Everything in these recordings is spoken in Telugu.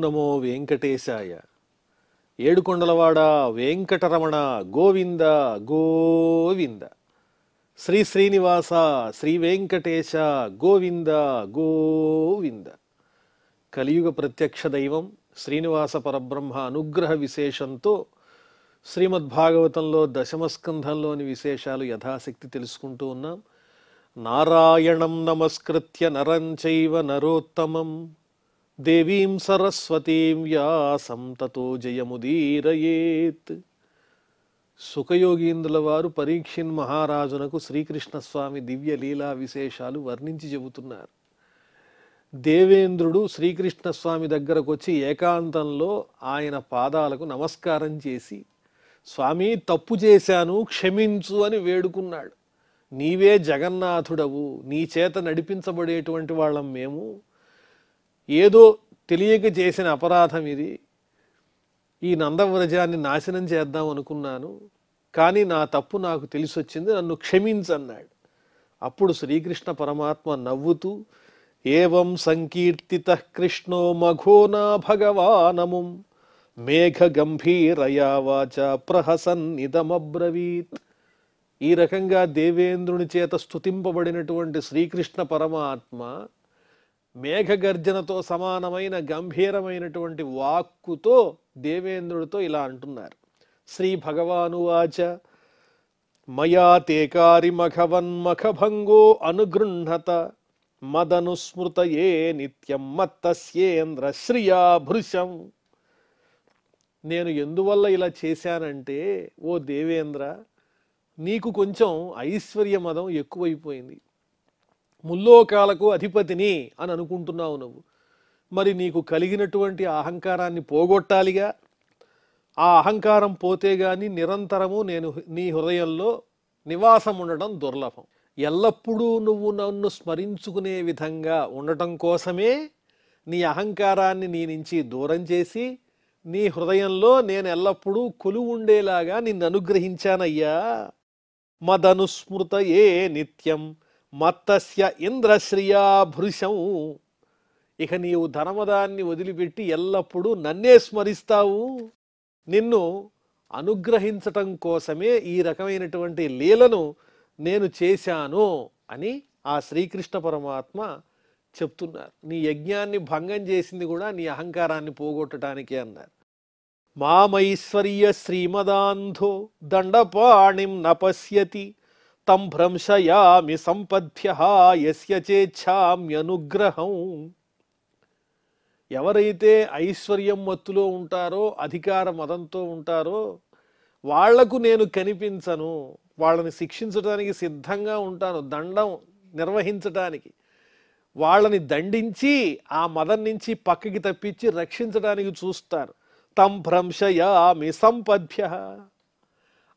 నమో వెంకటేశాయ. ఏడుకొండలవాడ వెంకటరమణ గోవింద గోవింద. శ్రీ శ్రీనివాస శ్రీ వెంకటేశ గోవింద గోవింద. కలియుగ ప్రత్యక్ష దైవం శ్రీనివాస పరబ్రహ్మ అనుగ్రహ విశేషంతో శ్రీమద్భాగవతంలో దశమస్కంధంలోని విశేషాలు యథాశక్తి తెలుసుకుంటూ ఉన్నాం. నారాయణం నమస్కృత్య నరం చైవ నరోత్తమం దేవీం సరస్వతీం వ్యాసం తతో జయముదీరయేత్. సుఖయోగీంద్రుల వారు పరీక్షిన్ మహారాజునకు శ్రీకృష్ణస్వామి దివ్య లీలా విశేషాలు వర్ణించి చెబుతున్నారు. దేవేంద్రుడు శ్రీకృష్ణస్వామి దగ్గరకు వచ్చి ఏకాంతంలో ఆయన పాదాలకు నమస్కారం చేసి, స్వామి తప్పు చేశాను క్షమించు అని వేడుకున్నాడు. నీవే జగన్నాథుడవు, నీ చేత నడిపించబడేటువంటి వాళ్ళం మేము. ఏదో తెలియక చేసిన అపరాధం ఇది. ఈ నందవ్రజాన్ని నాశనం చేద్దాం అనుకున్నాను, కానీ నా తప్పు నాకు తెలిసొచ్చింది, నన్ను క్షమించన్నాడు. అప్పుడు శ్రీకృష్ణ పరమాత్మ నవ్వుతూ, ఏవం సంకీర్తితః కృష్ణో మఘోనా భగవానముం మేఘ గంభీరయా వాచ ప్రహసన్నిదమబ్రవీత్. ఈ రకంగా దేవేంద్రుని చేత స్తుతింపబడినటువంటి శ్రీకృష్ణ పరమాత్మ మేఘగర్జనతో సమానమైన గంభీరమైనటువంటి వాక్కుతో దేవేంద్రుడితో ఇలా అంటున్నారు. శ్రీ భగవానువాచ మయా తేకారి మఖవన్మఖభంగో అనుగృహత మదనుస్మృతయే నిత్యం మత్తస్యేంద్ర శ్రియా భృశం. నేను ఎందువల్ల ఇలా చేశానంటే, ఓ దేవేంద్ర, నీకు కొంచెం ఐశ్వర్య మదం ఎక్కువైపోయింది. ముల్లోకాలకు అధిపతిని అని అనుకుంటున్నావు నువ్వు. మరి నీకు కలిగినటువంటి అహంకారాన్ని పోగొట్టాలిగా. ఆ అహంకారం పోతే గాని నిరంతరము నేను నీ హృదయంలో నివాసం ఉండడం దుర్లభం. ఎల్లప్పుడూ నువ్వు నన్ను స్మరించుకునే విధంగా ఉండటం కోసమే నీ అహంకారాన్ని నీ నుంచి దూరం చేసి నీ హృదయంలో నేను ఎల్లప్పుడూ కొలువు ఉండేలాగా నిన్ను అనుగ్రహించానయ్యా. మదనుస్మృతయే నిత్యం మత్తస్య ఇంద్రశ్రియా భృశం. ఇక నీవు ధనమదాన్ని వదిలిపెట్టి ఎల్లప్పుడూ నన్నే స్మరిస్తావు. నిన్ను అనుగ్రహించటం కోసమే ఈ రకమైనటువంటి లీలను నేను చేశాను అని ఆ శ్రీకృష్ణ పరమాత్మ చెప్తున్నారు. నీ యజ్ఞాన్ని భంగం చేసింది కూడా నీ అహంకారాన్ని పోగొట్టడానికే అన్నారు. మామైశ్వర్య శ్రీమదాంధో దండపాణిం నపశ్యతి తం భ్రంశయామి సంపద్భ్య యస్య చేచ్ఛామ్యనుగ్రహం. ఎవరైతే ఐశ్వర్యం మత్తులో ఉంటారో, అధికార మదంతో ఉంటారో, వాళ్లకు నేను కనిపించను. వాళ్ళని శిక్షించడానికి సిద్ధంగా ఉంటాను, దండం నిర్వహించడానికి. వాళ్ళని దండించి ఆ మదం నుంచి పక్కకి తప్పించి రక్షించడానికి చూస్తారు. తం భ్రంశయామి సంపద్భ్య.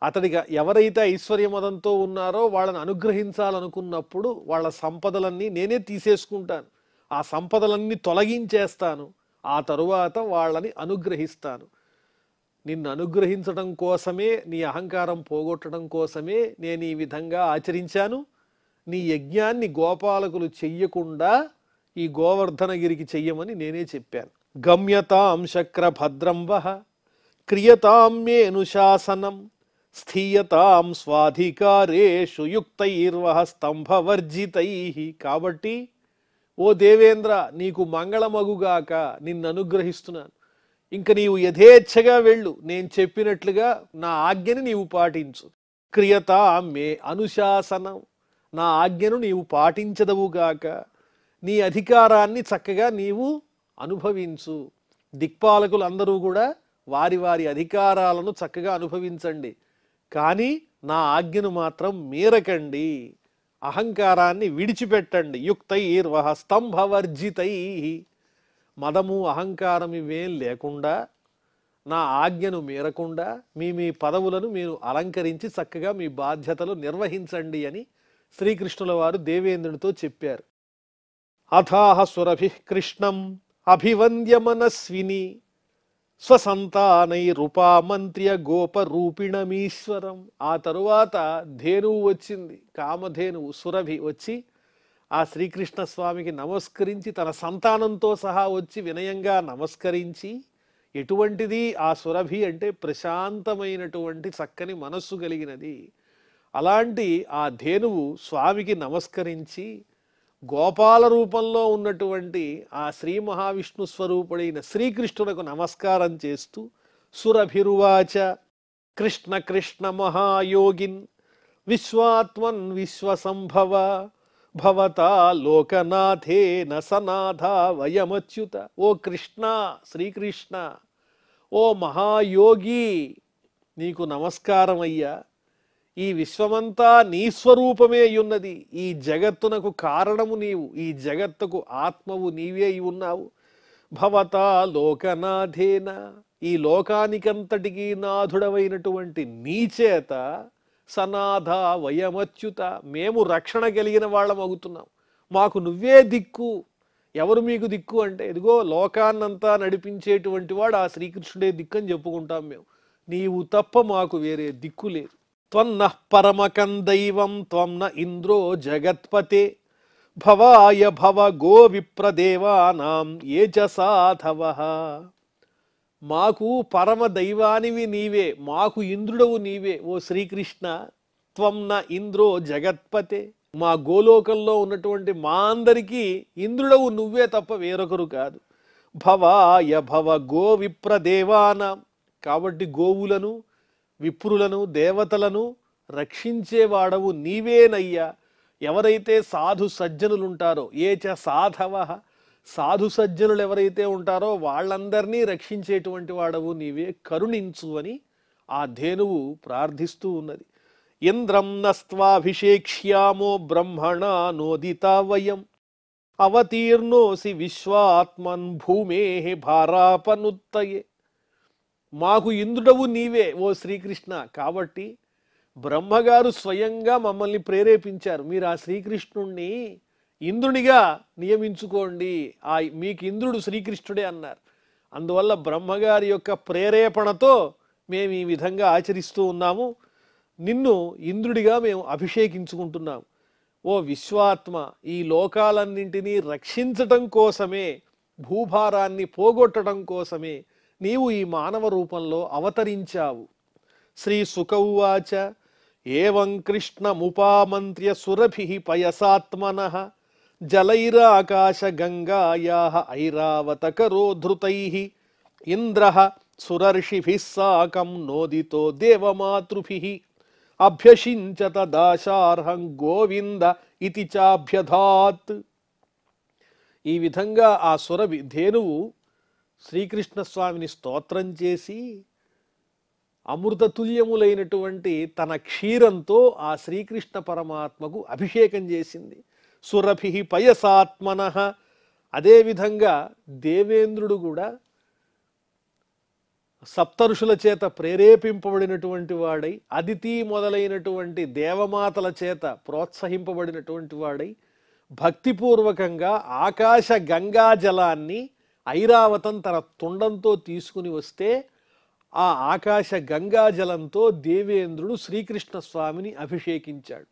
అతడిగా ఎవరైతే ఐశ్వర్య మదంతో ఉన్నారో వాళ్ళని అనుగ్రహించాలనుకున్నప్పుడు వాళ్ళ సంపదలన్నీ నేనే తీసేసుకుంటాను. ఆ సంపదలన్నీ తొలగించేస్తాను. ఆ తరువాత వాళ్ళని అనుగ్రహిస్తాను. నిన్ను అనుగ్రహించడం కోసమే, నీ అహంకారం పోగొట్టడం కోసమే నేను ఈ విధంగా ఆచరించాను. నీ యజ్ఞాన్ని గోపాలకులు చెయ్యకుండా ఈ గోవర్ధనగిరికి చెయ్యమని నేనే చెప్పాను. గమ్యతాం శక్ర భద్రం వహ క్రియతాం మేనుశాసనం స్థీయతాం స్వాధికారేషు యుక్తైర్వహ స్తంభవర్జితై. కాబట్టి ఓ దేవేంద్ర, నీకు మంగళమగుగాక, నిన్ను అనుగ్రహిస్తున్నాను. ఇంక నీవు యథేచ్ఛగా వెళ్ళు. నేను చెప్పినట్లుగా నా ఆజ్ఞని నీవు పాటించు. క్రియతాం మే అనుశాసనం, నా ఆజ్ఞను నీవు పాటించదవుగాక. నీ అధికారాన్ని చక్కగా నీవు అనుభవించు. దిక్పాలకులందరూ కూడా వారి వారి అధికారాలను చక్కగా అనుభవించండి, కానీ నా ఆజ్ఞను మాత్రం మీరకండి. అహంకారాన్ని విడిచిపెట్టండి. యుక్తైర్వహ స్తంభవర్జితై. మదము అహంకారం ఇవేం లేకుండా, నా ఆజ్ఞను మీరకుండా మీ మీ పదవులను మీరు అలంకరించి చక్కగా మీ బాధ్యతలు నిర్వహించండి అని శ్రీకృష్ణుల వారు దేవేంద్రునితో చెప్పారు. అథాహ సురభి కృష్ణం అభివంద్య మనస్విని స్వసంతానైరుపామంత్ర్య గోపరూపిణమీశ్వరం. ఆ తరువాత ధేనువు వచ్చింది, కామధేనువు సురభి వచ్చి ఆ శ్రీకృష్ణ స్వామికి నమస్కరించి తన సంతానంతో సహా వచ్చి వినయంగా నమస్కరించి, ఎటువంటిది ఆ సురభి అంటే ప్రశాంతమైనటువంటి చక్కని మనస్సు కలిగినది. అలాంటి ఆ ధేనువు స్వామికి నమస్కరించి గోపాల రూపంలో ఉన్నటువంటి ఆ శ్రీ మహావిష్ణు స్వరూపుడైన శ్రీకృష్ణునకు నమస్కారం చేస్తూ సురభిరువాచ కృష్ణ కృష్ణ మహాయోగిన్ విశ్వాత్మన్ విశ్వసంభవ భవతా లోకనాథేన సనాథా వయమచ్యుత. ఓ కృష్ణ, శ్రీకృష్ణ, ఓ మహాయోగి, నీకు నమస్కారం అయ్యా. ఈ విశ్వమంతా నీ స్వరూపమే అయ్యున్నది. ఈ జగత్తునకు కారణము నీవు, ఈ జగత్తుకు ఆత్మవు నీవే అయి ఉన్నావు. భవతా లోకనాథేన, ఈ లోకానికంతటికీ నాథుడవైనటువంటి నీ చేత సనాథ వయమచ్యుత, మేము రక్షణ కలిగిన వాళ్ళం అవుతున్నాం. మాకు నువ్వే దిక్కు. ఎవరు మీకు దిక్కు అంటే, ఇదిగో లోకాన్నంతా నడిపించేటువంటి వాడు ఆ శ్రీకృష్ణుడే దిక్కు అని చెప్పుకుంటాం మేము. నీవు తప్ప మాకు వేరే దిక్కు లేదు. త్వన్న పరమకం దైవం త్వం న ఇంద్రో జగత్పతే భవాయ భవ గో విప్రదేవానాం ఏ చ సాధవః. మాకు పరమ దైవానివి నీవే, మాకు ఇంద్రుడవు నీవే. ఓ శ్రీకృష్ణ, త్వం న ఇంద్రో జగత్పతే, మా గోలోకంలో ఉన్నటువంటి మా అందరికీ ఇంద్రుడవు నువ్వే తప్ప వేరొకరు కాదు. భవాయ భవ గో విప్రదేవానాం, కాబట్టి గోవులను, విప్రులను, దేవతలను రక్షించేవాడవు నీవేనయ్యా. ఎవరైతే సాధు సజ్జనులుంటారో, ఏ చ సాధవః, సాధు సజ్జనులు ఎవరైతే ఉంటారో వాళ్ళందరినీ రక్షించేటువంటి వాడవు నీవే, కరుణించు అని ఆ ధేనువు ప్రార్థిస్తూ ఉన్నది. ఇంద్రం నస్త్వాభిషేక్ష్యామో బ్రహ్మణ నోదితా వయం అవతీర్ణోసి విశ్వాత్మన్ భూమే భారాపనుత్తయే. మాకు ఇంద్రుడవు నీవే ఓ శ్రీకృష్ణ, కాబట్టి బ్రహ్మగారు స్వయంగా మమ్మల్ని ప్రేరేపించారు. మీరు ఆ శ్రీకృష్ణుణ్ణి ఇంద్రునిగా నియమించుకోండి, మీకు ఇంద్రుడు శ్రీకృష్ణుడే అన్నారు. అందువల్ల బ్రహ్మగారి యొక్క ప్రేరేపణతో మేము ఈ విధంగా ఆచరిస్తూ ఉన్నాము. నిన్ను ఇంద్రుడిగా మేము అభిషేకించుకుంటున్నాము. ఓ విశ్వాత్మ, ఈ లోకాలన్నింటినీ రక్షించటం కోసమే, భూభారాన్ని పోగొట్టడం కోసమే నీవు ఈ మానవ రూపంలో అవతరించావు. శ్రీ సుక ఉవాచ ఏవం కృష్ణముపామంత్ర్య సురభిః పయసాత్మనః జలైరాకాశ గంగాయాః ఐరావతకరో ధృతైః ఇంద్రః సురర్షిభిః సాకం నోదితో దేవమాతృభిః అభ్యషించత దాశార్హం గోవింద ఇతి చాభ్యధాత్. ఈ విధంగా ఆ సురభి ధేనువు శ్రీకృష్ణ స్వామిని స్తోత్రం చేసి అమృతతుల్యములైనటువంటి తన క్షీరంతో ఆ శ్రీకృష్ణ పరమాత్మకు అభిషేకం చేసింది. సురభిః పయసాత్మనః. అదేవిధంగా దేవేంద్రుడు కూడా సప్తఋషుల చేత ప్రేరేపింపబడినటువంటి వాడై, అదితి మొదలైనటువంటి దేవమాతల చేత ప్రోత్సహింపబడినటువంటి వాడై భక్తిపూర్వకంగా ఆకాశ గంగా జలాన్ని ఐరావతం తన తుండంతో తీసుకుని వస్తే ఆ ఆకాశ గంగా జలంతో దేవేంద్రుడు శ్రీకృష్ణ స్వామిని అభిషేకించాడు.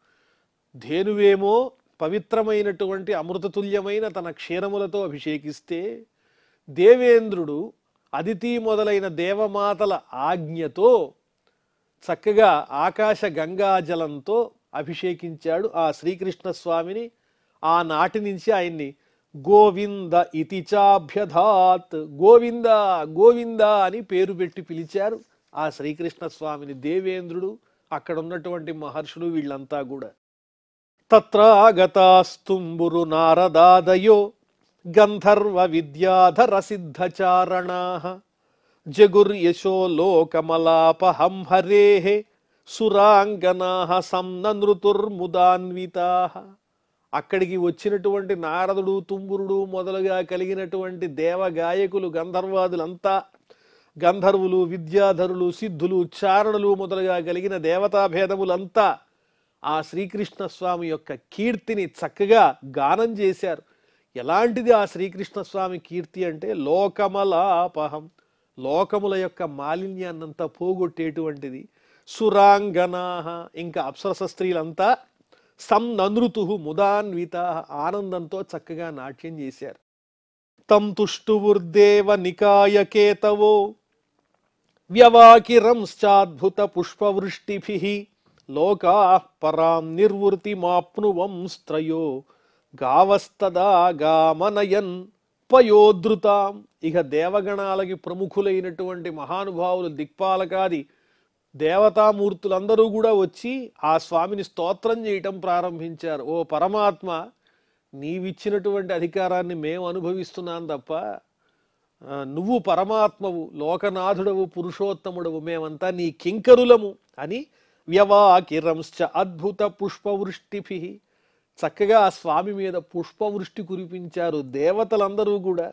ధేనువేమో పవిత్రమైనటువంటి అమృతతుల్యమైన తన క్షీరములతో అభిషేకిస్తే, దేవేంద్రుడు అదితి మొదలైన దేవమాతల ఆజ్ఞతో చక్కగా ఆకాశ గంగా జలంతో అభిషేకించాడు ఆ శ్రీకృష్ణ స్వామిని. ఆనాటి నుంచి ఆయన్ని గోవింద ఇతి చాభ్యధాత్, గోవింద గోవింద అని పేరు పెట్టి పిలిచారు ఆ శ్రీకృష్ణ స్వామిని దేవేంద్రుడు, అక్కడ ఉన్నటువంటి మహర్షులు, వీళ్ళంతా కూడా. తత్రాగతాస్తుంబురు నారదాదయో గంధర్వ విద్యాధర సిద్ధచారణాః జగుర్యశో లోకమలాపహం హరేః సురాంగనాః సంననృతుర్ముదాన్వితాః. అక్కడికి వచ్చినటువంటి నారదుడు, తుంబురుడు మొదలుగా కలిగినటువంటి దేవగాయకులు, గంధర్వాదులంతా, గంధర్వులు, విద్యాధరులు, సిద్ధులు, చారణులు మొదలుగా కలిగిన దేవతాభేదములంతా ఆ శ్రీకృష్ణ స్వామి యొక్క కీర్తిని చక్కగా గానం చేశారు. ఎలాంటిది ఆ శ్రీకృష్ణ స్వామి కీర్తి అంటే లోకమలాపహం, లోకముల యొక్క మాలిన్యాన్నంతా పోగొట్టేటువంటిది. సురాంగనాః, ఇంకా అప్సరస స్త్రీలంతా సం ననృతు ముదాన్విత, ఆనందంతో చక్కగా నాట్యం చేశారు. తం తుష్టువుర్దేవ నికాయకేతవో వ్యవాకిరంశ్చాద్భుత పుష్పవృష్టిభిః లోకాః పరాం నిర్వృతిమాప్నువంస్త్రయో గావస్తదా గామనయన్ పయోధృతాం. ఇక దేవగణాలకి ప్రముఖులైనటువంటి మహానుభావులు, దిక్పాలకాది దేవతామూర్తులందరూ కూడా వచ్చి ఆ స్వామిని స్తోత్రం చేయటం ప్రారంభించారు. ఓ పరమాత్మ, నీవిచ్చినటువంటి అధికారాన్ని మేము అనుభవిస్తున్నాం తప్ప నువ్వు పరమాత్మవు, లోకనాథుడవు, పురుషోత్తముడవు, మేమంతా నీ కింకరులము అని వ్యవాకిరంశ్చ అద్భుత పుష్పవృష్టిభిః చక్కగా ఆ స్వామి మీద పుష్పవృష్టి కురిపించారు దేవతలందరూ కూడా.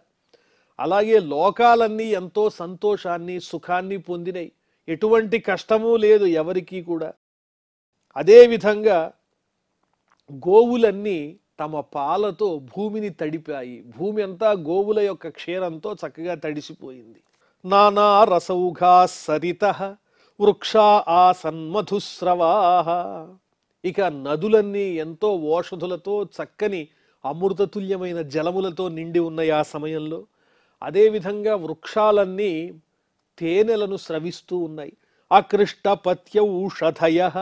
అలాగే లోకాలన్నీ ఎంతో సంతోషాన్ని, సుఖాన్ని పొందినాయి. ఎటువంటి కష్టమూ లేదు ఎవరికీ కూడా. అదేవిధంగా గోవులన్నీ తమ పాలతో భూమిని తడిపాయి. భూమి అంతా గోవుల యొక్క క్షీరంతో చక్కగా తడిసిపోయింది. నానా రసౌఘా సరితః వృక్షా ఆసన్మధుస్రవాః. ఇక నదులన్నీ ఎంతో ఓషధులతో, చక్కని అమృతతుల్యమైన జలములతో నిండి ఉన్నాయి ఆ సమయంలో. అదేవిధంగా వృక్షాలన్నీ తేనెలను స్రవిస్తూ ఉన్నాయి. అకృష్టపత్యౌషధయః,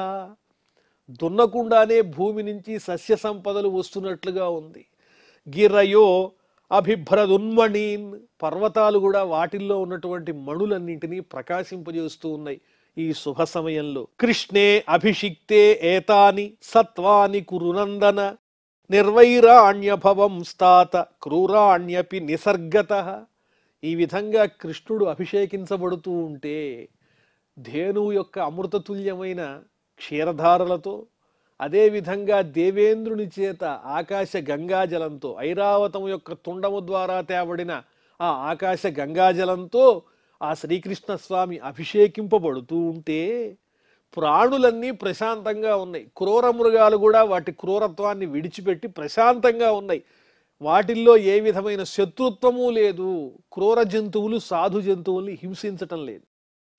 దున్నకుండానే భూమి నుంచి సస్య సంపదలు వస్తున్నట్లుగా ఉంది. గిరయో అభిభ్రదున్మణీన్, పర్వతాలు కూడా వాటిల్లో ఉన్నటువంటి మణులన్నింటినీ ప్రకాశింపజేస్తూ ఉన్నాయి ఈ శుభ సమయంలో. కృష్ణే అభిషిక్తే ఏతాని సత్వాని కురునందన నిర్వైరాణ్యభవం స్తాత క్రూరాణ్యపి నిసర్గతః. ఈ విధంగా కృష్ణుడు అభిషేకించబడుతూ ఉంటే ధేనువు యొక్క అమృతతుల్యమైన క్షీరధారలతో, అదేవిధంగా దేవేంద్రుని చేత ఆకాశ గంగాజలంతో, ఐరావతం యొక్క తుండము ద్వారా తేబడిన ఆ ఆకాశ గంగాజలంతో ఆ శ్రీకృష్ణ స్వామి అభిషేకింపబడుతూ ఉంటే ప్రాణులన్నీ ప్రశాంతంగా ఉన్నాయి. క్రూర మృగాలు కూడా వాటి క్రూరత్వాన్ని విడిచిపెట్టి ప్రశాంతంగా ఉన్నాయి. వాటిల్లో ఏ విధమైన శత్రుత్వము లేదు. క్రూర జంతువులు సాధు జంతువుల్ని హింసించటం లేదు.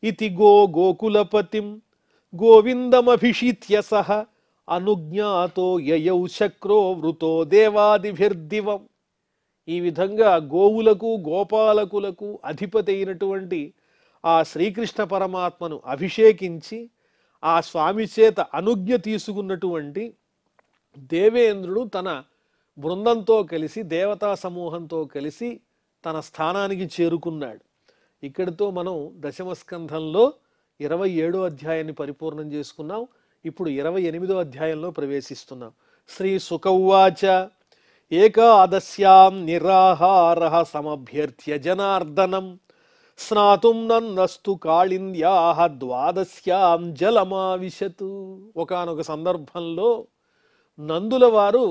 ఇతి గోకులపతిం గోవిందమభిషిత్య సహ అనుజ్ఞాతో యయౌ శక్రో వృతో దేవాదిభిర్దివం. ఈ విధంగా గోవులకు, గోపాలకులకు అధిపతి అయినటువంటి ఆ శ్రీకృష్ణ పరమాత్మను అభిషేకించి ఆ స్వామి చేత అనుజ్ఞ తీసుకున్నటువంటి దేవేంద్రుడు తన బృందంతో కలిసి, దేవతా సమూహంతో కలిసి తన స్థానానికి చేరుకున్నాడు. ఇక్కడితో మనం దశమ స్కంధంలో 27వ అధ్యాయాన్ని పరిపూర్ణం చేసుకున్నాం. ఇప్పుడు 28వ అధ్యాయంలో ప్రవేశిస్తున్నాం. శ్రీ శుకౌవాచ ఏకాదశ్యాం నిరాహారః సమభ్యర్థ్య జనార్దనం స్నాతుం నందస్తు కాళింద్యాః ద్వాదశ్యాం జలమావిశతు. ఒకానొక సందర్భంలో నందుల వారు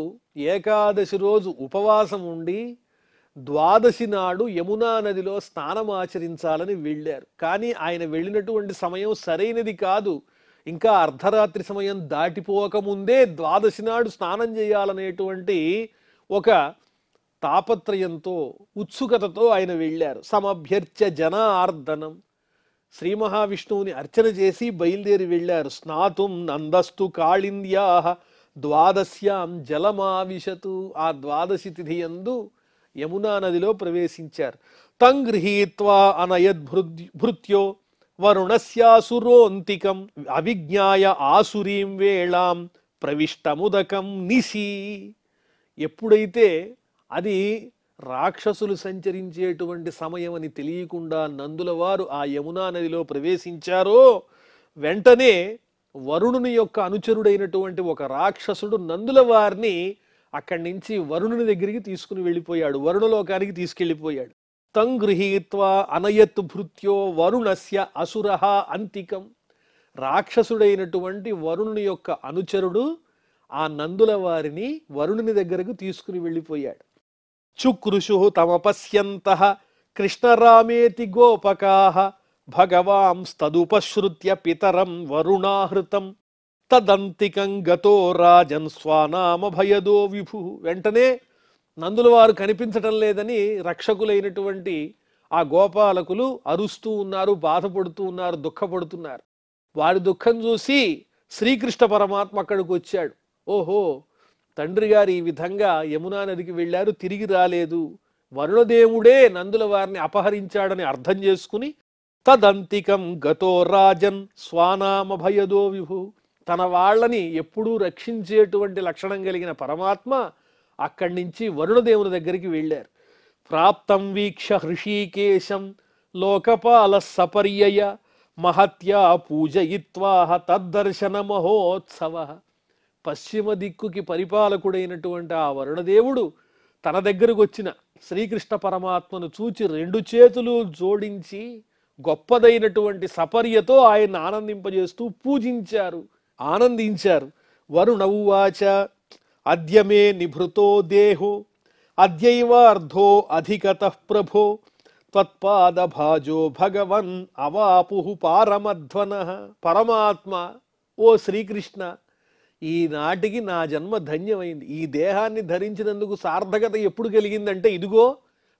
ఏకాదశి రోజు ఉపవాసం ఉండి ద్వాదశి నాడు యమునా నదిలో స్నానమాచరించాలని వెళ్ళారు. కానీ ఆయన వెళ్ళినటువంటి సమయం సరైనది కాదు. ఇంకా అర్ధరాత్రి సమయం దాటిపోకముందే ద్వాదశి నాడు స్నానం చేయాలనేటువంటి ఒక తాపత్రయంతో, ఉత్సుకతతో ఆయన వెళ్ళారు. సమభ్యర్చ్య జనార్దనం, శ్రీ మహావిష్ణువుని అర్చన చేసి బయలుదేరి వెళ్ళారు. స్నాతుం నందస్తు కాళింద్యాః ద్వాదశ్యాం జలమావిశతు. ఆ ద్వాదశి తిథి యందు యమునా నదిలో ప్రవేశించారు. తం గృహీత్వా అనయద్భృత్యో వరుణస్యాసురోంతికం అవిజ్ఞాయ ఆసురీం వేళాం ప్రవిష్టముదకం నిశి. ఎప్పుడైతే అది రాక్షసులు సంచరించేటువంటి సమయం అని తెలియకుండా నందుల వారు ఆ యమునా నదిలో ప్రవేశించారో వెంటనే వరుణుని యొక్క అనుచరుడైనటువంటి ఒక రాక్షసుడు నందుల వారిని అక్కడి నుంచి వరుణుని దగ్గరికి తీసుకుని వెళ్ళిపోయాడు, వరుణలోకానికి తీసుకెళ్ళిపోయాడు. తం గృహీత్వా అనయత్ భృత్యో వరుణస్య అసురః అంతికం. రాక్షసుడైనటువంటి వరుణుని యొక్క అనుచరుడు ఆ నందుల వారిని వరుణుని దగ్గరకు తీసుకుని వెళ్ళిపోయాడు. చుక్రుషు తమపశ్యంతః కృష్ణరామేతి గోపకాః భగవాంస్తదుపశ్రుత్య పితరం వరుణాహృతం తదంతికం గతో రాజన్ స్వానామ భయదో విభు. వెంటనే నందుల వారు కనిపించటం లేదని రక్షకులైనటువంటి ఆ గోపాలకులు అరుస్తూ ఉన్నారు, బాధపడుతూ ఉన్నారు, దుఃఖపడుతున్నారు. వారి దుఃఖం చూసి శ్రీకృష్ణ పరమాత్మ అక్కడికి వచ్చాడు. ఓహో, తండ్రి గారు ఈ విధంగా యమునా నదికి వెళ్ళారు, తిరిగి రాలేదు, వరుణదేవుడే నందుల వారిని అపహరించాడని అర్థం చేసుకుని తదంతికం గతో రాజన్ స్వానామ భయదో విభు, తన వాళ్ళని ఎప్పుడూ రక్షించేటువంటి లక్షణం కలిగిన పరమాత్మ అక్కడి నుంచి వరుణదేవుని దగ్గరికి వెళ్ళారు. ప్రాప్తం వీక్ష హృషీకేశం లోకపాల సపర్యయ మహత్యా పూజయిత్వాహ తద్దర్శన మహోత్సవ. పశ్చిమ దిక్కుకి పరిపాలకుడైనటువంటి ఆ వరుణదేవుడు తన దగ్గరకు వచ్చిన శ్రీకృష్ణ పరమాత్మను చూచి 2 చేతులు జోడించి గొప్పదైనటువంటి సపర్యతో ఆయన ఆనందింపజేస్తూ పూజించారు, ఆనందించారు. వరుణౌవాచ అద్యమే నిభృతో దేహో అద్యైవ అర్ధో అధికతః ప్రభో త్వత్పాద భాజో భగవన్ అవాపుః పారమధ్వనః. పరమాత్మ, ఓ శ్రీకృష్ణ, ఈనాటికి నా జన్మ ధన్యమైంది. ఈ దేహాన్ని ధరించినందుకు సార్థకత ఎప్పుడు కలిగిందంటే ఇదిగో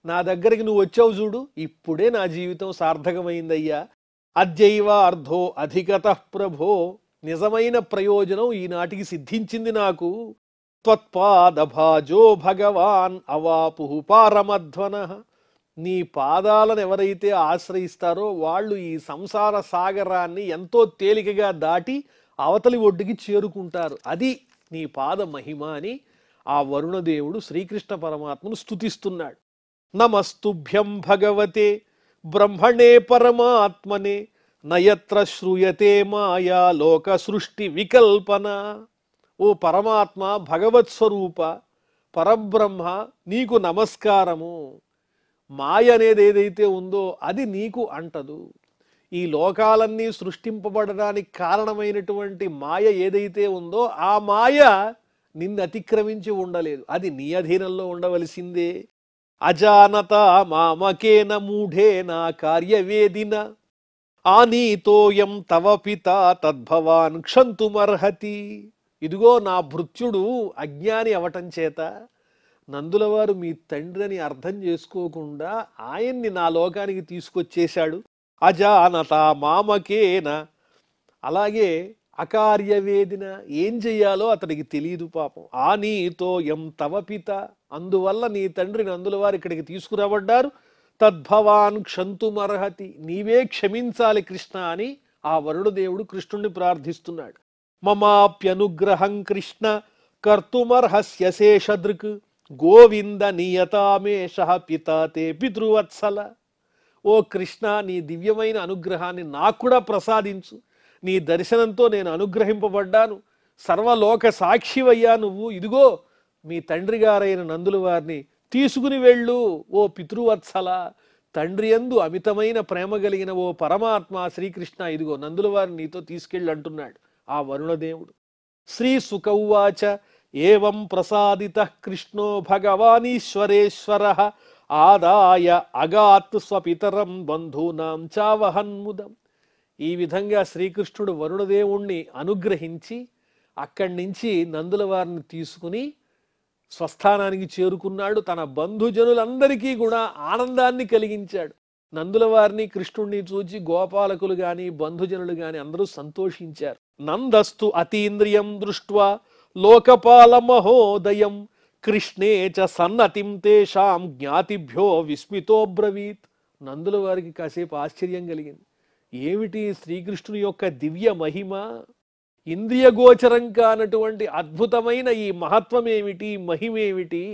నా దగ్గరికి నువ్వు వచ్చావు చూడు, ఇప్పుడే నా జీవితం సార్థకమైందయ్యా. అద్యైవ అర్ధో అధికతః ప్రభో, నిజమైన ప్రయోజనం ఈనాటికి సిద్ధించింది నాకు. త్వత్పాద భాజో భగవాన్ అవాపుః పారమధ్వనః. నీ పాదాలను ఎవరైతే ఆశ్రయిస్తారో వాళ్ళు ఈ సంసార సాగరాన్ని ఎంతో తేలికగా దాటి అవతలి ఒడ్డుకి చేరుకుంటారు. అది నీ పాద మహిమ అని ఆ వరుణదేవుడు శ్రీకృష్ణ పరమాత్మను స్తుతిస్తున్నాడు. నమస్తుభ్యం భగవతే బ్రహ్మణే పరమాత్మనే నయత్ర శ్రూయతే మాయా లోక సృష్టి వికల్పన. ఓ పరమాత్మ, భగవత్ స్వరూప పరబ్రహ్మ, నీకు నమస్కారము. మాయ అనేది ఏదైతే ఉందో అది నీకు అంటదు. ఈ లోకాలన్నీ సృష్టింపబడడానికి కారణమైనటువంటి మాయ ఏదైతే ఉందో ఆ మాయ నిన్ను అతిక్రమించి ఉండలేదు, అది నీ అధీనంలో ఉండవలసిందే. అజానత మామకేన మూఢేన కార్యవేదిన ఆనీతోయం తవ పిత తద్భవాన్ క్షంతుమర్హతి. ఇదిగో నా భృత్యుడు అజ్ఞాని అవటం చేత నందులవారు మీ తండ్రి అని అర్థం చేసుకోకుండా ఆయన్ని నా లోకానికి తీసుకొచ్చేశాడు. అజానత మామకేన, అలాగే అకార్యవేదిన, ఏం చెయ్యాలో అతనికి తెలియదు పాపం. ఆనీతో ఎం తవ పిత, అందువల్ల నీ తండ్రి నందులవారు ఇక్కడికి తీసుకురాబడ్డారు. తద్భవాన్ క్షంతుమర్హతి, నీవే క్షమించాలి కృష్ణ అని ఆ వరుణదేవుడు కృష్ణుణ్ణి ప్రార్థిస్తున్నాడు. మమాప్యనుగ్రహం కృష్ణ కర్తుమర్హస్య శేషదృక్ గోవింద నియతామేష పితా తే పితృవత్సల. ఓ కృష్ణ, నీ దివ్యమైన అనుగ్రహాన్ని నాకు కూడా ప్రసాదించు. నీ దర్శనంతో నేను అనుగ్రహింపబడ్డాను, సర్వలోక సాక్షివయ్యా నువ్వు. ఇదిగో మీ తండ్రి గారైన నందుల వారిని తీసుకుని వెళ్ళు ఓ పితృవత్సల. తండ్రి యందు అమితమైన ప్రేమ కలిగిన ఓ పరమాత్మ శ్రీకృష్ణ, ఇదిగో నందుల వారిని నీతో తీసుకెళ్ళి అంటున్నాడు ఆ వరుణదేవుడు. శ్రీ సుకౌవాచ ఏవం ప్రసాదిత కృష్ణో భగవానీశ్వరేశ్వర ఆదాయ అగాత్ స్వపితరం బంధూనాం చావహన్ముదం. ఈ విధంగా శ్రీకృష్ణుడు వరుణదేవుణ్ణి అనుగ్రహించి అక్కడి నుంచి నందుల వారిని తీసుకుని స్వస్థానానికి చేరుకున్నాడు. తన బంధుజనులందరికీ కూడా ఆనందాన్ని కలిగించాడు. నందుల వారిని కృష్ణుణ్ణి చూచి గోపాలకులు గాని బంధుజనులు గాని అందరూ సంతోషించారు. నందస్తు అతీంద్రియం దృష్ట్వా లోకపాల మహోదయం కృష్ణే చ సన్నతిం తేషాం జ్ఞాతిభ్యో విస్మితో బ్రవీత్. నందుల వారికి కాసేపు ఆశ్చర్యం కలిగింది. ఏమిటి శ్రీకృష్ణుని యొక్క దివ్య మహిమ, ఇంద్రియ గోచరం కానటువంటి అద్భుతమైన ఈ మహత్వం ఏమిటి, మహిమేమిటి.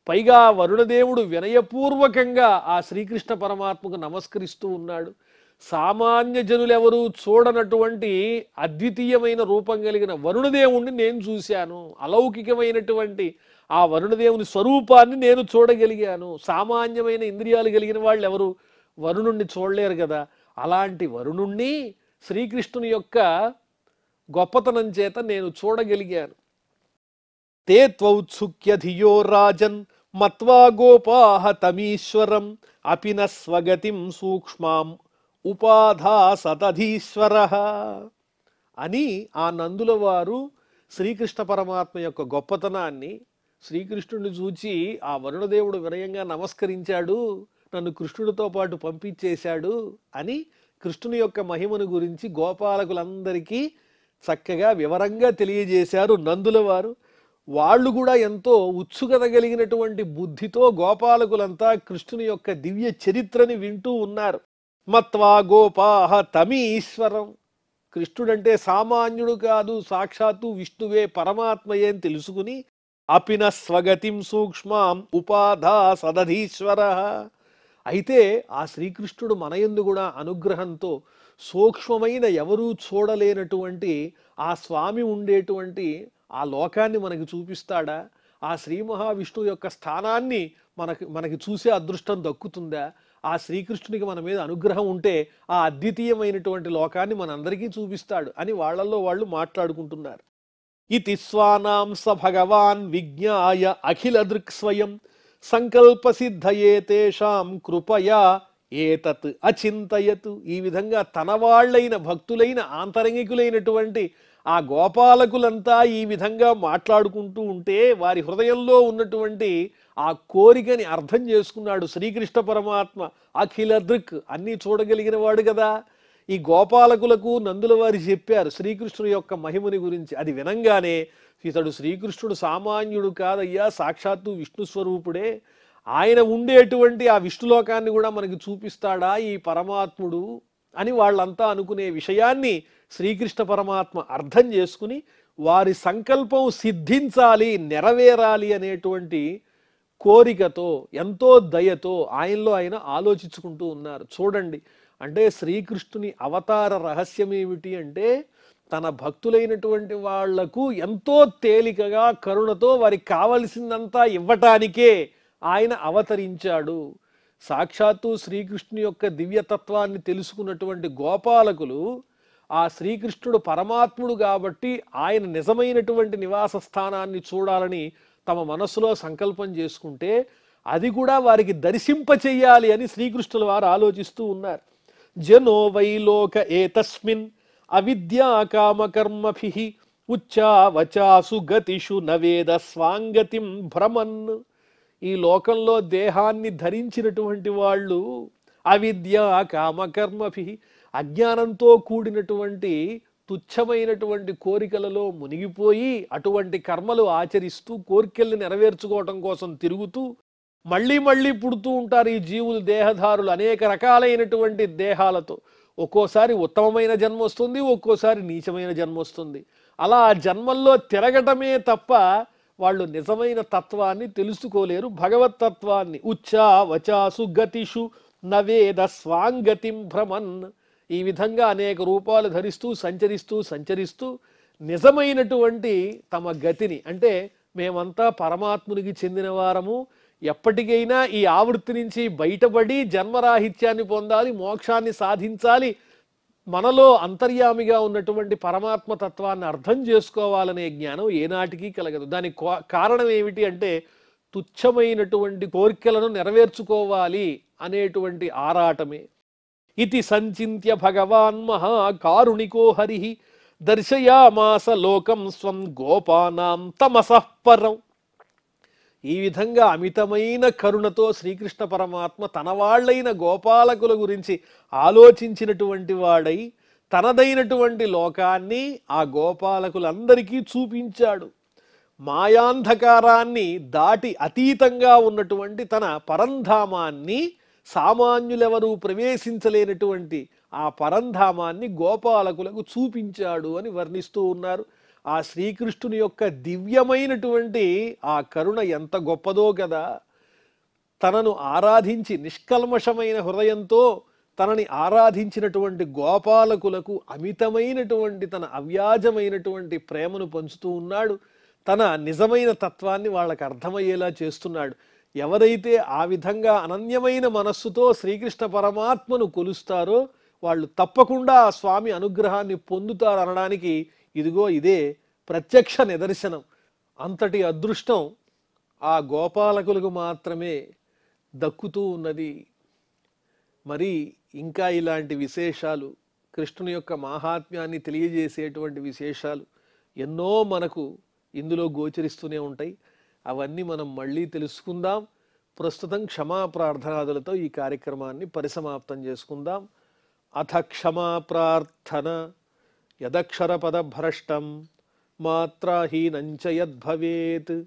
పైగా వరుణదేవుడు వినయపూర్వకంగా ఆ శ్రీకృష్ణ పరమాత్మకు నమస్కరిస్తూ ఉన్నాడు. సామాన్య జనులెవరూ చూడనటువంటి అద్వితీయమైన రూపం కలిగిన వరుణదేవుణ్ణి నేను చూశాను. అలౌకికమైనటువంటి ఆ వరుణదేవుని స్వరూపాన్ని నేను చూడగలిగాను. సామాన్యమైన ఇంద్రియాలు కలిగిన వాళ్ళు ఎవరు వరుణుణ్ణి చూడలేరు కదా. అలాంటి వరుణుణ్ణి శ్రీకృష్ణుని యొక్క గొప్పతనం చేత నేను చూడగలిగాను. తే త్వౌత్సుక్య ధియో రాజన్ మత్వా గోపాహ తమీశ్వరం అపిన స్వగతిం సూక్ష్మాం ఉపాధా సతధీశ్వర అని ఆ నందుల వారు శ్రీకృష్ణ పరమాత్మ యొక్క గొప్పతనాన్ని శ్రీకృష్ణుడిని చూచి ఆ వరుణదేవుడు వినయంగా నమస్కరించాడు, నన్ను కృష్ణుడితో పాటు పంపించేశాడు అని కృష్ణుని యొక్క మహిమను గురించి గోపాలకులందరికీ చక్కగా వివరంగా తెలియజేశారు నందుల వారు. వాళ్ళు కూడా ఎంతో ఉత్సుకత కలిగినటువంటి బుద్ధితో గోపాలకులంతా కృష్ణుని యొక్క దివ్య చరిత్రని వింటూ ఉన్నారు. మత్వా గోపాహ తమీశ్వరం, కృష్ణుడంటే సామాన్యుడు కాదు, సాక్షాత్తు విష్ణువే, పరమాత్మయే అని తెలుసుకుని అపిన స్వగతిం సూక్ష్మాం ఉపాధా సదధీశ్వర. అయితే ఆ శ్రీకృష్ణుడు మనయందు కూడా అనుగ్రహంతో సూక్ష్మమైన ఎవరూ చూడలేనటువంటి ఆ స్వామి ఉండేటువంటి ఆ లోకాన్ని మనకి చూపిస్తాడా? ఆ శ్రీ మహావిష్ణువు యొక్క స్థానాన్ని మనకి చూసే అదృష్టం దక్కుతుందా? ఆ శ్రీకృష్ణునికి మన మీద అనుగ్రహం ఉంటే ఆ అద్వితీయమైనటువంటి లోకాన్ని మనందరికీ చూపిస్తాడు అని వాళ్ళల్లో వాళ్ళు మాట్లాడుకుంటున్నారు. ఇతి స్వానాం స భగవాన్ విజ్ఞాయ అఖిల దృక్ స్వయం సంకల్ప సిద్ధయే తేషాం కృపయా ఏతత్ అచింతయత్. ఈ విధంగా తన వాళ్ళైన భక్తులైన ఆంతరంగికులైనటువంటి ఆ గోపాలకులంతా ఈ విధంగా మాట్లాడుకుంటూ ఉంటే వారి హృదయంలో ఉన్నటువంటి ఆ కోరికని అర్థం చేసుకున్నాడు శ్రీకృష్ణ పరమాత్మ. అఖిల దృక్, అన్నీ చూడగలిగిన వాడు కదా. ఈ గోపాలకులకు నందుల వారి చెప్పారు శ్రీకృష్ణుడి యొక్క మహిమని గురించి. అది వినంగానే ఇతడు శ్రీకృష్ణుడు సామాన్యుడు కాదయ్యా, సాక్షాత్తు విష్ణు స్వరూపుడే, ఆయన ఉండేటువంటి ఆ విష్ణులోకాన్ని కూడా మనకి చూపిస్తాడా ఈ పరమాత్ముడు అని వాళ్ళంతా అనుకునే విషయాన్ని శ్రీకృష్ణ పరమాత్మ అర్థం చేసుకుని వారి సంకల్పం సిద్ధించాలి, నెరవేరాలి అనేటువంటి కోరికతో ఎంతో దయతో ఆయనలో ఆయన ఆలోచించుకుంటూ ఉన్నారు. చూడండి, అంటే శ్రీకృష్ణుని అవతార రహస్యం ఏమిటి అంటే తన భక్తులైనటువంటి వాళ్లకు ఎంతో తేలికగా కరుణతో వారికి కావలసిందంతా ఇవ్వటానికే ఆయన అవతరించాడు. సాక్షాత్తు శ్రీకృష్ణుని యొక్క దివ్యతత్వాన్ని తెలుసుకున్నటువంటి గోపాలకులు ఆ శ్రీకృష్ణుడు పరమాత్ముడు కాబట్టి ఆయన నిజమైనటువంటి నివాస స్థానాన్ని చూడాలని తమ మనసులో సంకల్పం చేసుకుంటే అది కూడా వారికి దర్శింపచెయ్యాలి అని శ్రీకృష్ణుల వారు ఆలోచిస్తూ ఉన్నారు. జనో వైలోక ఏతస్మిన్ అవిద్యా కామకర్మభిః ఉచ్చావచాసు గతిషు నవేద స్వాంగతిం భ్రమన్. ఈ లోకంలో దేహాన్ని ధరించినటువంటి వాళ్ళు అవిద్యా కామకర్మభిః, అజ్ఞానంతో కూడినటువంటి తుచ్చమైనటువంటి కోరికలలో మునిగిపోయి అటువంటి కర్మలు ఆచరిస్తూ కోరికల్ని నెరవేర్చుకోవటం కోసం తిరుగుతూ మళ్ళీ మళ్ళీ పుడుతూ ఉంటారు ఈ జీవులు, దేహధారులు అనేక రకాలైనటువంటి దేహాలతో. ఒక్కోసారి ఉత్తమమైన జన్మ వస్తుంది, ఒక్కోసారి నీచమైన జన్మ వస్తుంది. అలా ఆ జన్మల్లో తిరగటమే తప్ప వాళ్ళు నిజమైన తత్వాన్ని తెలుసుకోలేరు, భగవత్ తత్వాన్ని. ఉచ్చా వచాసు గతిషు నవేద స్వాంగతిం భ్రమన్. ఈ విధంగా అనేక రూపాలు ధరిస్తూ సంచరిస్తూ నిజమైనటువంటి తమ గతిని, అంటే మేమంతా పరమాత్మునికి చెందిన వారము, ఎప్పటికైనా ఈ ఆవృత్తి నుంచి బయటపడి జన్మరాహిత్యాన్ని పొందాలి, మోక్షాన్ని సాధించాలి, మనలో అంతర్యామిగా ఉన్నటువంటి పరమాత్మ తత్వాన్ని అర్థం చేసుకోవాలనే జ్ఞానం ఏనాటికి కలగదు. దానికి కారణం ఏమిటి అంటే తుచ్చమైనటువంటి కోరికలను నెరవేర్చుకోవాలి అనేటువంటి ఆరాటమే. ఇతి సంచింత్య భగవాన్ మహాకారుణికో హరి దర్శయామాస లోకం స్వం గోపానాం తమసః పరం. ఈ విధంగా అమితమైన కరుణతో శ్రీకృష్ణ పరమాత్మ తన వాళ్ళైన గోపాలకుల గురించి ఆలోచించినటువంటి వాడై తనదైనటువంటి లోకాన్ని ఆ గోపాలకులందరికీ చూపించాడు. మాయాంధకారాన్ని దాటి అతీతంగా ఉన్నటువంటి తన పరంధామాన్ని, సామాన్యులెవరూ ప్రవేశించలేనటువంటి ఆ పరంధామాన్ని గోపాలకులకు చూపించాడు అని వర్ణిస్తూ ఉన్నారు. ఆ శ్రీకృష్ణుని యొక్క దివ్యమైనటువంటి ఆ కరుణ ఎంత గొప్పదో కదా. తనను ఆరాధించి నిష్కల్మషమైన హృదయంతో తనని ఆరాధించినటువంటి గోపాలకులకు అమితమైనటువంటి తన అవ్యాజమైనటువంటి ప్రేమను పంచుతూ ఉన్నాడు. తన నిజమైన తత్వాన్ని వాళ్ళకు అర్థమయ్యేలా చేస్తున్నాడు. ఎవరైతే ఆ విధంగా అనన్యమైన మనస్సుతో శ్రీకృష్ణ పరమాత్మను కొలుస్తారో వాళ్ళు తప్పకుండా ఆ స్వామి అనుగ్రహాన్ని పొందుతారు అనడానికి ఇదిగో ఇదే ప్రత్యక్ష నిదర్శనం. అంతటి అదృష్టం ఆ గోపాలకులకు మాత్రమే దక్కుతూ ఉన్నది. మరి ఇంకా ఇలాంటి విశేషాలు, కృష్ణుని యొక్క మాహాత్మ్యాన్ని తెలియజేసేటువంటి విశేషాలు ఎన్నో మనకు ఇందులో గోచరిస్తూనే ఉంటాయి. అవన్నీ మనం మళ్ళీ తెలుసుకుందాం. ప్రస్తుతం క్షమా ప్రార్థనాదులతో ఈ కార్యక్రమాన్ని పరిసమాప్తం చేసుకుందాం. అథ క్షమా ప్రార్థన. యదక్షరపదభ్రష్టం మాత్రాహీనం చ యద్భవేత్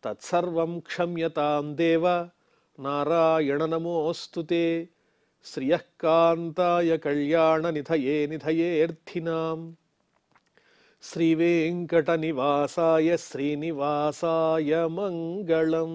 తత్సర్వం క్షమ్యతాం దేవ నారాయణ నమోస్తుతే. శ్రియః కాంతాయ కళ్యాణ నిధయే నిధయేర్థినాం శ్రీవేంకట నివాసాయ శ్రీనివాసాయ మంగళం.